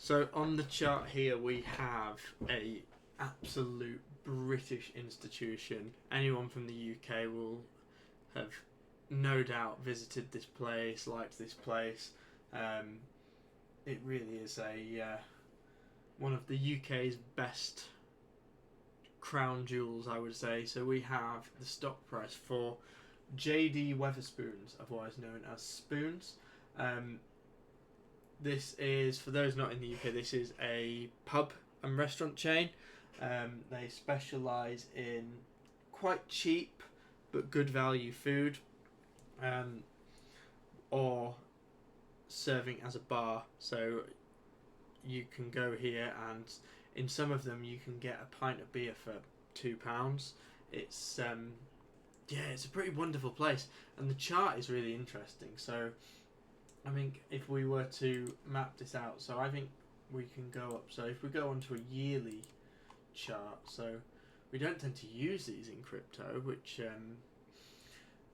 So on the chart here we have a absolute British institution. Anyone from the UK will have no doubt visited this place, liked this place. It really is a one of the UK's best crown jewels, I would say. So we have the stock price for JD Wetherspoons, otherwise known as Spoons. This is, for those not in the UK, this is a pub and restaurant chain. They specialise in quite cheap but good value food, or serving as a bar. So you can go here, and in some of them you can get a pint of beer for £2. It's it's a pretty wonderful place, and the chart is really interesting. So I think if we were to map this out, so I think we can go up. So if we go onto a yearly chart, so we don't tend to use these in crypto, which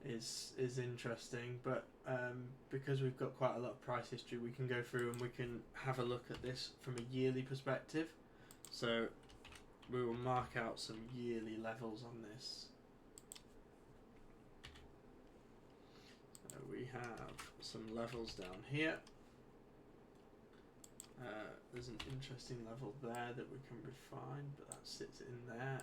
is interesting, but because we've got quite a lot of price history, we can go through and we can have a look at this from a yearly perspective. So we will mark out some yearly levels on this. So we have some levels down here. There's an interesting level there that we can refine, but that sits in there.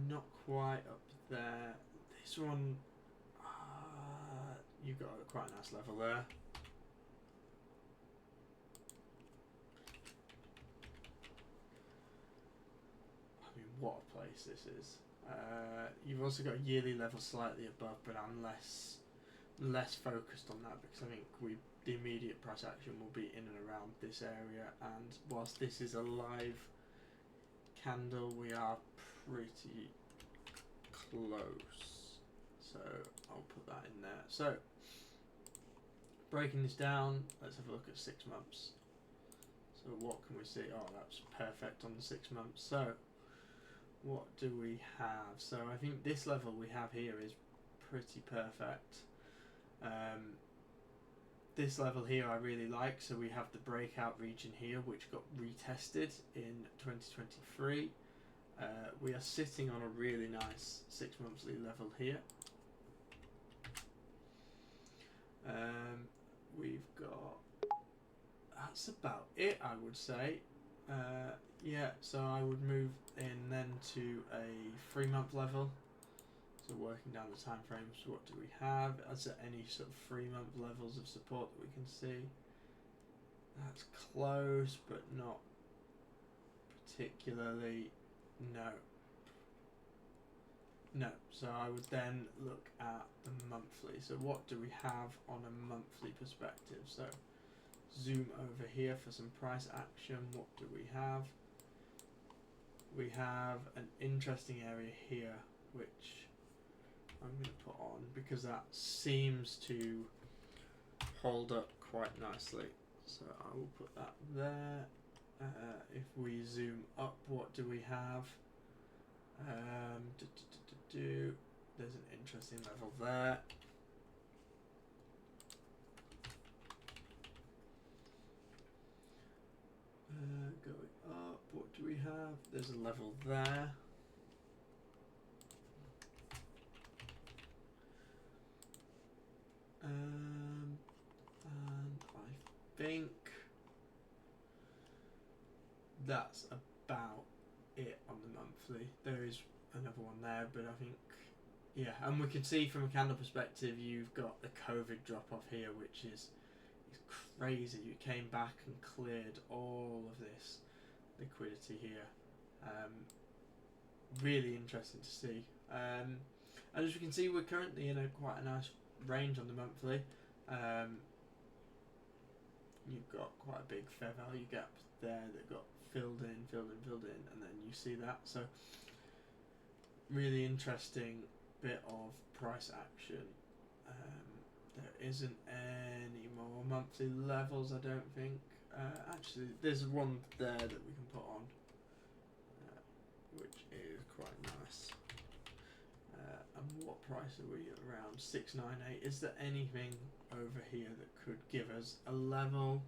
Not quite up there. This one, you've got quite a nice level there. I mean, what a place this is. You've also got a yearly level slightly above, but I'm less focused on that, because I think the immediate price action will be in and around this area, and whilst this is a live candle, we are pretty close, so I'll put that in there. So breaking this down, let's have a look at 6 months. So what can we see? Oh, that's perfect on the 6 months. So what do we have? So I think this level we have here is pretty perfect. This level here I really like. So we have the breakout region here, which got retested in 2023. We are sitting on a really nice 6 monthly level here. We've got, that's about it, I would say. Yeah, so I would move in then to a 3-month level. So working down the time frames, what do we have? Is there any sort of 3-month levels of support that we can see? That's close, but not particularly. No. So I would then look at the monthly. So what do we have on a monthly perspective? So zoom over here for some price action. What do we have? We have an interesting area here, which I'm going to put on because that seems to hold up quite nicely. So I will put that there. If we zoom up, what do we have? There's an interesting level there. Going up, what do we have? There's a level there. And I think that's about it on the monthly. There is another one there, but I think, yeah, and we can see from a candle perspective, you've got the COVID drop off here, which is crazy. You came back and cleared all of this liquidity here. Really interesting to see. And as you can see, we're currently in quite a nice range on the monthly. You've got quite a big fair value gap there that got filled in, and then you see that. So really interesting bit of price action. There isn't any more monthly levels, I don't think. Actually, there's one there that we can put on, which is quite nice. And what price are we around? 698. Is there anything over here give us a level.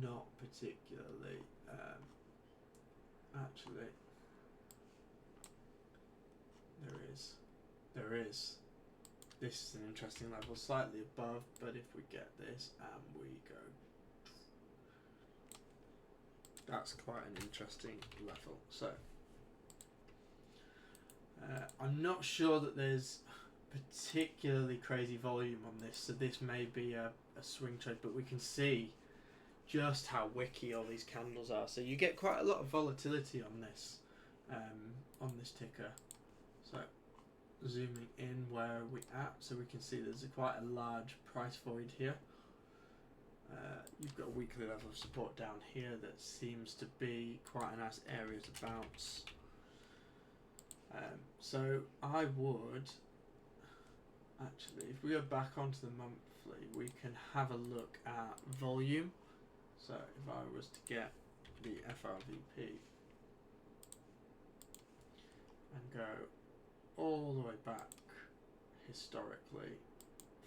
Not particularly. Actually, there is. This is an interesting level, slightly above, but if we get this and we go, that's quite an interesting level. So, I'm not sure that there's particularly crazy volume on this, so this may be a swing trade, but we can see just how wicky all these candles are. So you get quite a lot of volatility on this ticker. So zooming in, where are we at? So we can see there's quite a large price void here. You've got a weekly level of support down here that seems to be quite a nice area to bounce. So I would actually, if we go back onto the monthly, we can have a look at volume. So if I was to get the FRVP and go all the way back historically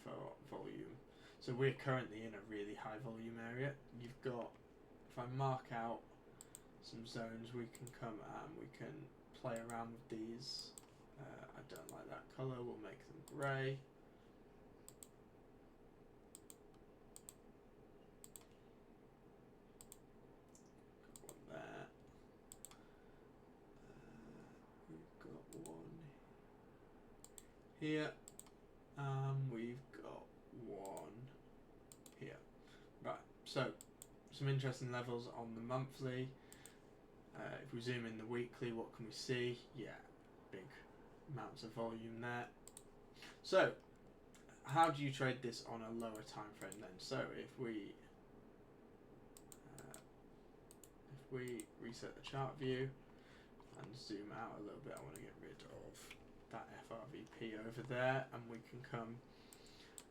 for volume, so we're currently in a really high volume area. You've got, if I mark out some zones, we can come and we can play around with these. I don't like that colour, we'll make them grey. Here, we've got one here. Right, so some interesting levels on the monthly. If we zoom in the weekly, what can we see? Yeah, big amounts of volume there. So, how do you trade this on a lower time frame then? So, if we reset the chart view and zoom out a little bit, I want to get rid of that FRVP over there, and we can come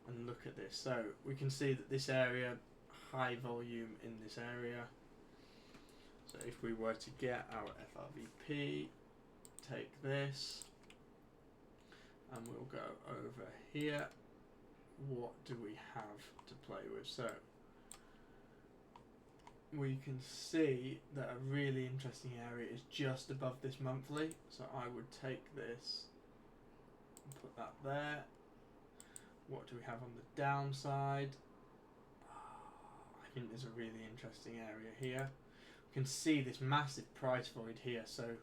and look at this. So we can see that this area, high volume in this area. So if we were to get our FRVP, take this, and we'll go over here, what do we have to play with? So we can see that a really interesting area is just above this monthly. So I would take this and put that there. What do we have on the downside? I think there's a really interesting area here. We can see this massive price void here. So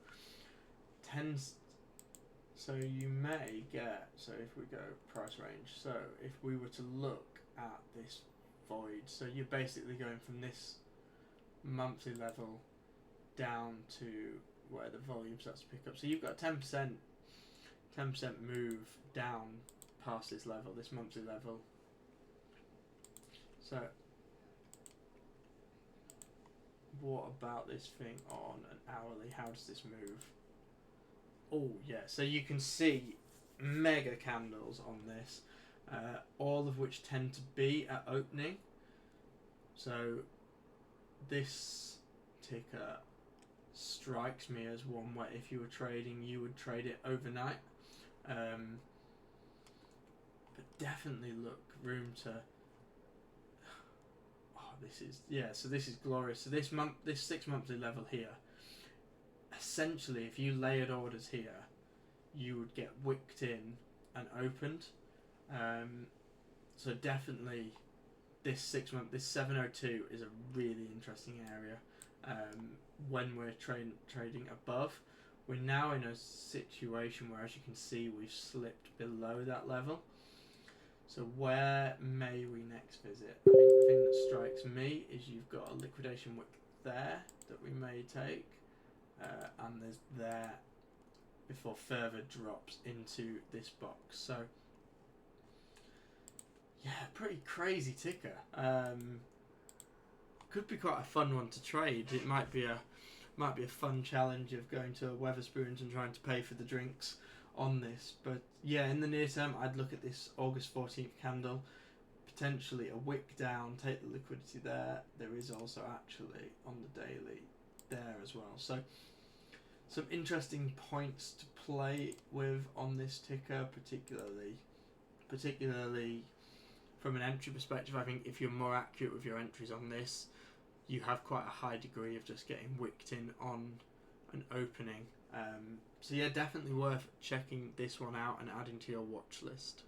you may get, so if we go price range, so if we were to look at this void, so you're basically going from this monthly level down to where the volume starts to pick up. So you've got 10% move down past this level, this monthly level. So what about this thing on an hourly? How does this move? Oh yeah, so you can see mega candles on this, all of which tend to be at opening. So this ticker strikes me as one where if you were trading, you would trade it overnight. But definitely look room to. Oh, this is, yeah. So this is glorious. So this 6 monthly level here. Essentially, if you layered orders here, you would get wicked in and opened. So definitely, this 6 month, this 702 is a really interesting area. When we're trading above, we're now in a situation where, as you can see, we've slipped below that level. So where may we next visit? I think the thing that strikes me is you've got a liquidation wick there that we may take, and there's there before further drops into this box. So yeah, pretty crazy ticker. Could be quite a fun one to trade. It might be a fun challenge of going to a Wetherspoons and trying to pay for the drinks on this. But yeah, in the near term, I'd look at this August 14th candle, potentially a wick down, take the liquidity there. There is also actually on the daily there as well. So some interesting points to play with on this ticker, particularly from an entry perspective, I think if you're more accurate with your entries on this, you have quite a high degree of just getting wicked in on an opening. So yeah, definitely worth checking this one out and adding to your watch list.